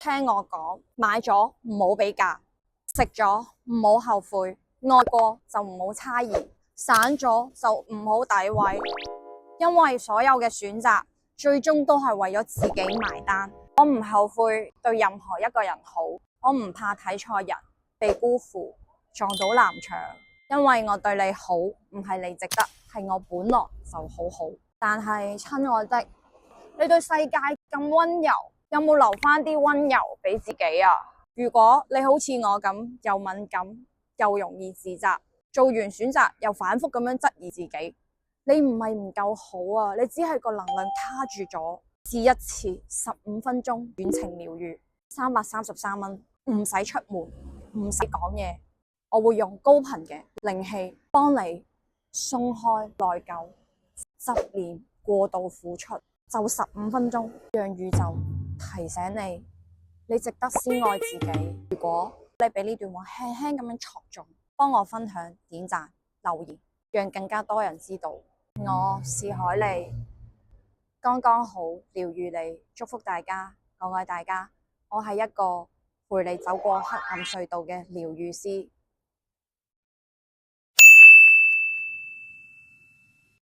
聽我講，買咗唔好比價，食咗唔好後悔，愛過就唔好猜疑，散咗就唔好詆毀，因為所有嘅選擇最終都係為咗自己埋單。我唔後悔對任何一個人好，我唔怕睇錯人，被辜負，撞到南牆，因為我對你好唔係你值得，係我本來就好好。但係親愛的，你對世界咁溫柔，有冇留翻啲溫柔俾自己啊？如果你好似我咁又敏感又容易自責，做完選擇又反覆咁樣質疑自己，你唔係唔夠好啊，你只係個能量卡住咗。試一次15分鐘遠程療癒，333蚊，唔使出門，唔使講嘢，我會用高頻嘅靈氣幫你鬆開內疚、執念、過度付出，就15分鐘，讓宇宙提醒你，你值得先愛自己。如果你俾呢段話輕輕咁樣戳中，幫我分享、點讚、留言，讓更加多人知道。我是海莉，剛剛好療癒你，祝福大家，我愛大家。我係一個陪你走過黑暗隧道嘅療癒師。